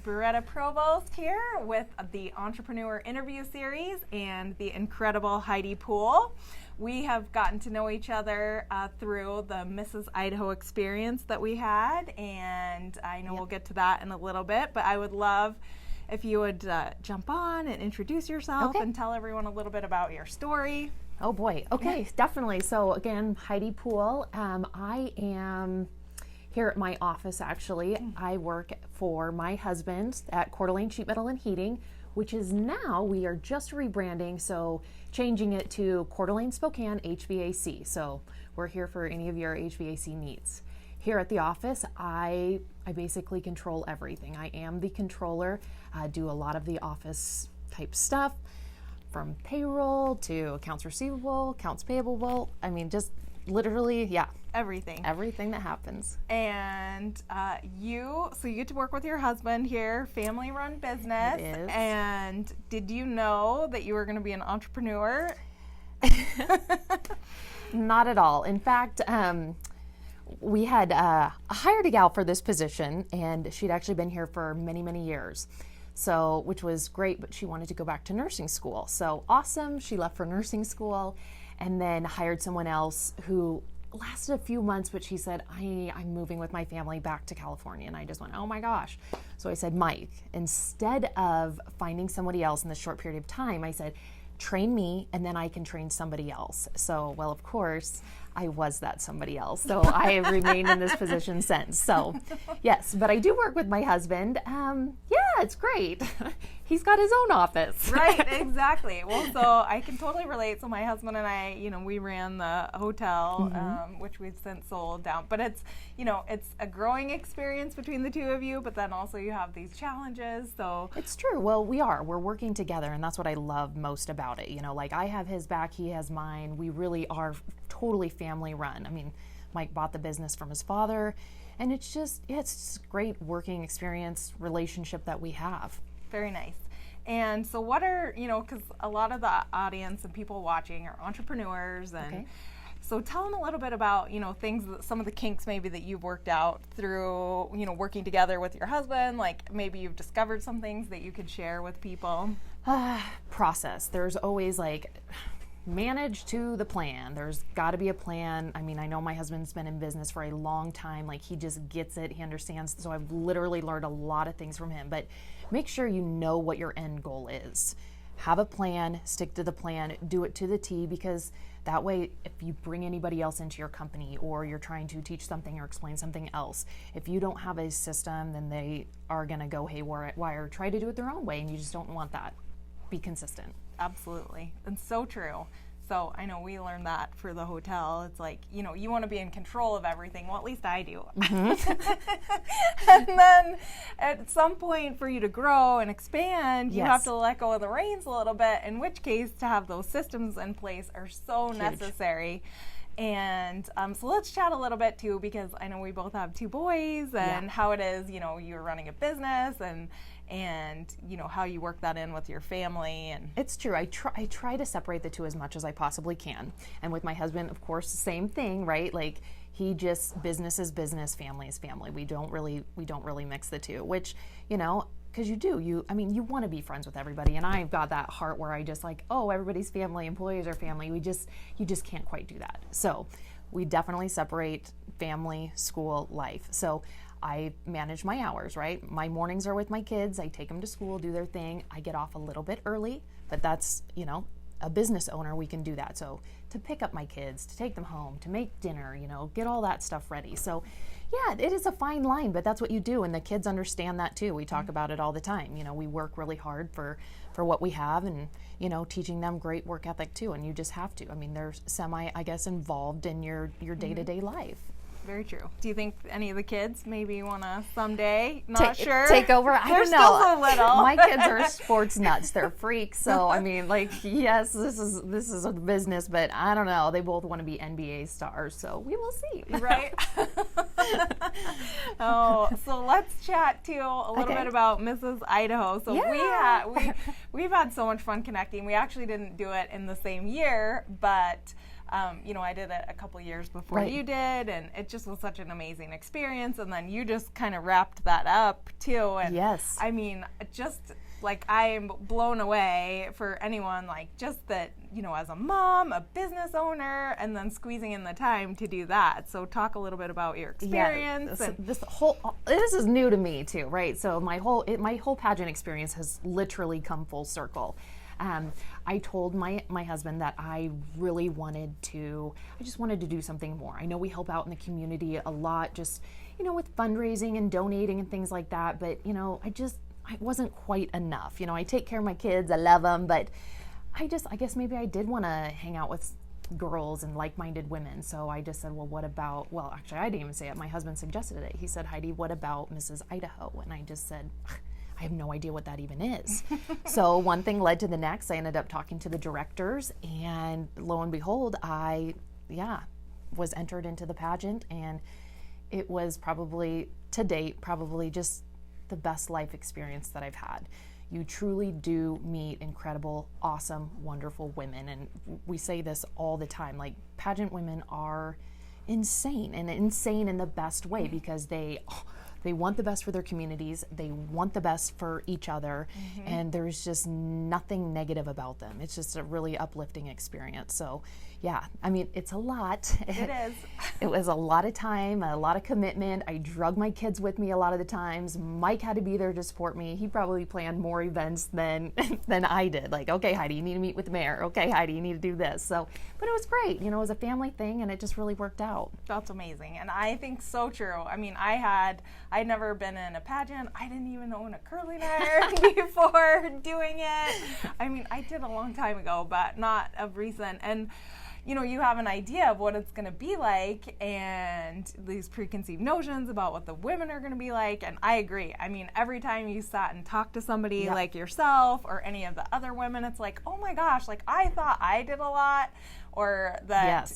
Beretta Provost here with the Entrepreneur Interview Series and the incredible Heidi Poole. We have gotten to know each other through the Mrs. Idaho experience that we had, and I know we'll get to that in a little bit, but I would love if you would jump on and introduce yourself and tell everyone a little bit about your story. Oh boy, okay, definitely. So again, Heidi Poole. I am here at my office actually. I work for my husband at Coeur d'Alene Sheet Metal and Heating, which is now, we are just rebranding, so changing it to Coeur d'Alene Spokane HVAC. So we're here for any of your HVAC needs. Here at the office, I basically control everything. I am the controller. I do a lot of the office type stuff, from payroll to accounts receivable, accounts payable. I mean, just literally, Everything that happens. And you get to work with your husband here, family-run business. It is. And did you know that you were going to be an entrepreneur? Not at all. In fact, we had hired a gal for this position, and she'd actually been here for many, many years. So, which was great, but she wanted to go back to nursing school. So awesome. She left for nursing school and then hired someone else who lasted a few months, but she said, I'm moving with my family back to California. And I just went, oh my gosh. So I said, Mike, instead of finding somebody else in this short period of time, I said, train me and then I can train somebody else. So, well, of course, I was that somebody else. So I have remained in this position since. So yes, but I do work with my husband. It's great. He's got his own office. Right, exactly. Well, so I can totally relate. So my husband and I, we ran the hotel, which we've since sold down. But it's, it's a growing experience between the two of you, but then also you have these challenges. So it's true. Well, we're working together, and that's what I love most about it. Like I have his back, he has mine. We really are totally family run. I mean, Mike bought the business from his father, and it's just a great working experience, relationship that we have. Very nice. And so what are, because a lot of the audience and people watching are entrepreneurs, and so tell them a little bit about, things, some of the kinks maybe that you've worked out through, working together with your husband, like maybe you've discovered some things that you could share with people. Process. There's always manage to the plan. There's got to be a plan. I mean, I know my husband's been in business for a long time. Like, he just gets it. He understands. So I've literally learned a lot of things from him. But make sure you know what your end goal is. Have a plan, stick to the plan, do it to the T, because that way, if you bring anybody else into your company or you're trying to teach something or explain something else, if you don't have a system, then they are going to go haywire, try to do it their own way, and you just don't want that. Be consistent. Absolutely. And so true. So I know we learned that for the hotel. It's like, you want to be in control of everything. Well, at least I do. And then at some point for you to grow and expand, you have to let go of the reins a little bit, in which case to have those systems in place are so necessary. And so let's chat a little bit too, because I know we both have two boys, and how it is, you're running a business, and how you work that in with your family. And it's true. I try to separate the two as much as I possibly can. And with my husband, of course, the same thing, right? Like, he just, business is business, family is family. We don't really mix the two, which, because you want to be friends with everybody. And I've got that heart where I just everybody's family, employees are family. You just can't quite do that. So we definitely separate family, school, life. So I manage my hours, right? My mornings are with my kids. I take them to school, do their thing. I get off a little bit early, but that's, a business owner, we can do that. So to pick up my kids, to take them home, to make dinner, get all that stuff ready. So it is a fine line, but that's what you do. And the kids understand that too. We talk about it all the time. We work really hard for what we have, and, teaching them great work ethic too. And you just have to. I mean, they're involved in your day-to-day life. Very true. Do you think any of the kids maybe want to someday, sure, take over? I don't know. They're still so little. My kids are sports nuts. They're freaks. So I mean, yes, this is a business, but I don't know. They both want to be NBA stars, so we will see. Right. So let's chat too a little bit about Mrs. Idaho. So we've had so much fun connecting. We actually didn't do it in the same year, but I did it a couple years before you did, and it just was such an amazing experience. And then you just kind of wrapped that up too. And yes. I mean, just like I am blown away for anyone, like just that, as a mom, a business owner, and then squeezing in the time to do that. So talk a little bit about your experience. Yeah, this is new to me too, right? So my whole pageant experience has literally come full circle. I told my husband that I really I just wanted to do something more. I know we help out in the community a lot, just, with fundraising and donating and things like that, but, it wasn't quite enough. I take care of my kids, I love them, but I guess maybe I did want to hang out with girls and like-minded women. So I just said, well, actually I didn't even say it. My husband suggested it. He said, Heidi, what about Mrs. Idaho? And I just said, I have no idea what that even is. So one thing led to the next. I ended up talking to the directors, and lo and behold, I was entered into the pageant, and it was probably, to date, just the best life experience that I've had. You truly do meet incredible, awesome, wonderful women. And we say this all the time, like pageant women are insane, and insane in the best way, because they want the best for their communities, they want the best for each other, and there's just nothing negative about them. It's just a really uplifting experience. So yeah, I mean, it's a lot. It is. It was a lot of time, a lot of commitment. I drug my kids with me a lot of the times. Mike had to be there to support me. He probably planned more events than I did. Like, okay, Heidi, you need to meet with the mayor. Okay, Heidi, you need to do this. So, but it was great. It was a family thing, and it just really worked out. That's amazing. And I think so true. I mean, I'd never been in a pageant. I didn't even own a curling iron before doing it. I mean, I did a long time ago, but not of recent. And you have an idea of what it's going to be like, and these preconceived notions about what the women are going to be like. And I agree. I mean, every time you sat and talked to somebody like yourself or any of the other women, it's like, oh my gosh, like I thought I did a lot, or that,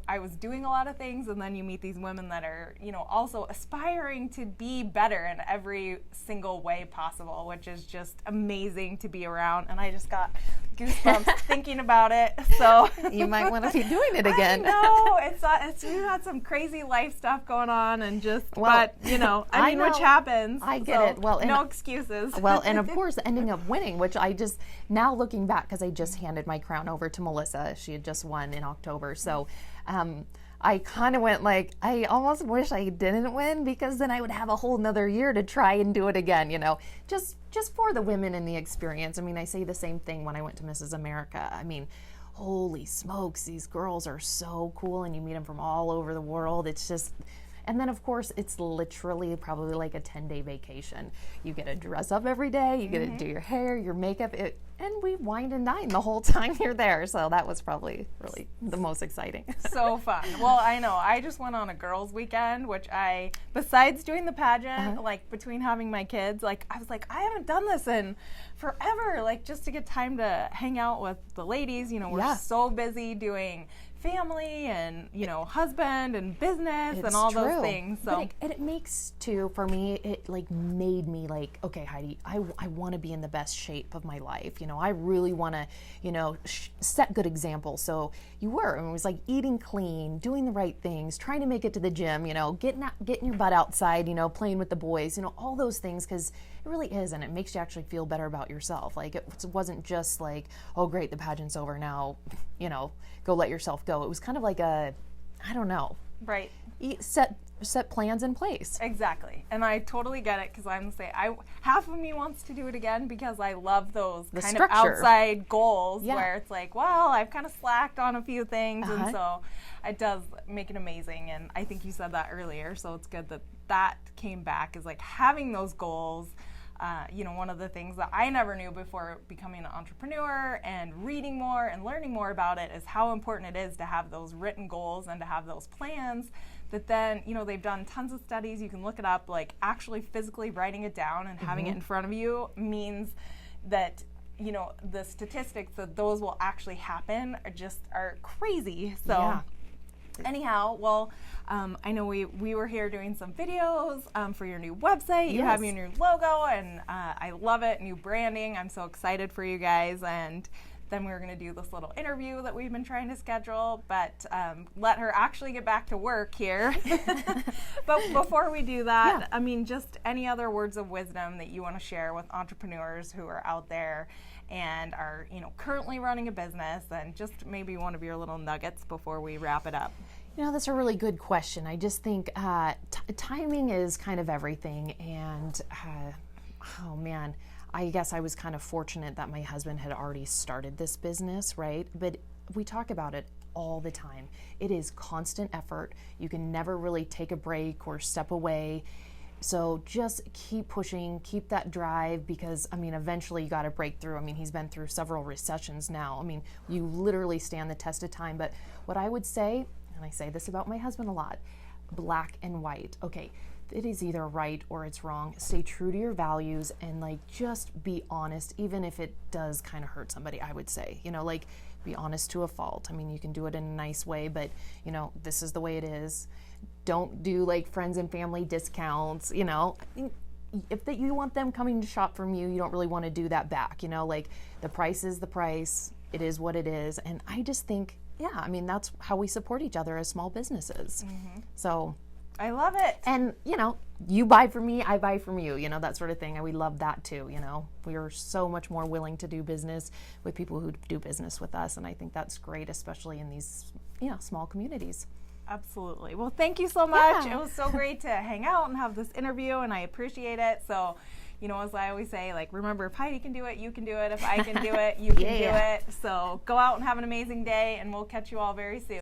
I was doing a lot of things. And then you meet these women that are, also aspiring to be better in every single way possible, which is just amazing to be around. And I just got goosebumps thinking about it. So you might want to be doing it again. No, it's you had some crazy life stuff going on, and just, but which happens. I get it. Well, no excuses. Well, and of course, ending up winning, which I just, now looking back, because I just handed my crown over to Melissa. She had just won in October. So I kind of went like, I almost wish I didn't win, because then I would have a whole nother year to try and do it again, just for the women and the experience. I mean, I say the same thing when I went to Mrs. America. I mean, holy smokes, these girls are so cool, and you meet them from all over the world. It's just, and then of course it's literally probably like a 10-day vacation. You get to dress up every day, you get to do your hair, your makeup, and we wined and dined the whole time you're there. So that was probably really the most exciting. So fun. Well, I know. I just went on a girls' weekend, which besides doing the pageant, like between having my kids, like I was like, I haven't done this in forever. Like just to get time to hang out with the ladies. We're so busy doing family and husband and business and all those things. So but it makes too, for me, it like made me like, okay, Heidi, I want to be in the best shape of my life. I really want to set good examples. So it was like eating clean, doing the right things, trying to make it to the gym, getting your butt outside, playing with the boys, all those things, because it really is, and it makes you actually feel better about yourself. Like it wasn't just like, oh great, the pageant's over now, go let yourself go. It was kind of like I don't know. Right. Set plans in place. Exactly. And I totally get it, because I'm saying half of me wants to do it again, because I love those kind of outside goals where it's like, well, I've kind of slacked on a few things, and so it does make it amazing. And I think you said that earlier, so it's good that came back, is like having those goals. One of the things that I never knew before becoming an entrepreneur and reading more and learning more about it is how important it is to have those written goals and to have those plans that then, they've done tons of studies. You can look it up, like actually physically writing it down and having it in front of you means that, the statistics that those will actually happen are crazy. So anyhow, well, I know we were here doing some videos for your new website. You have your new logo, and I love it. New branding. I'm so excited for you guys. And then we were going to do this little interview that we've been trying to schedule, but let her actually get back to work here. But before we do that, I mean, just any other words of wisdom that you want to share with entrepreneurs who are out there and are, currently running a business, and just maybe one of your little nuggets before we wrap it up. That's a really good question. I just think timing is kind of everything. And oh man, I guess I was kind of fortunate that my husband had already started this business, right? But we talk about it all the time. It is constant effort. You can never really take a break or step away. So just keep pushing, keep that drive, because eventually you got to break through. He's been through several recessions now. You literally stand the test of time. But what I would say, and I say this about my husband a lot, black and white. Okay, it is either right or it's wrong. Stay true to your values and just be honest, even if it does kind of hurt somebody, I would say. Be honest to a fault. You can do it in a nice way, but this is the way it is. Don't do friends and family discounts. If you want them coming to shop from you, you don't really want to do that back. The price is the price. It is what it is. And I just think, that's how we support each other as small businesses. Mm-hmm. So I love it. And, you buy from me, I buy from you, that sort of thing. And we love that too, We are so much more willing to do business with people who do business with us. And I think that's great, especially in these, small communities. Absolutely. Well, thank you so much. Yeah. It was so great to hang out and have this interview, and I appreciate it. So, as I always say, remember, if Heidi can do it, you can do it. If I can do it, you can do it. So go out and have an amazing day, and we'll catch you all very soon.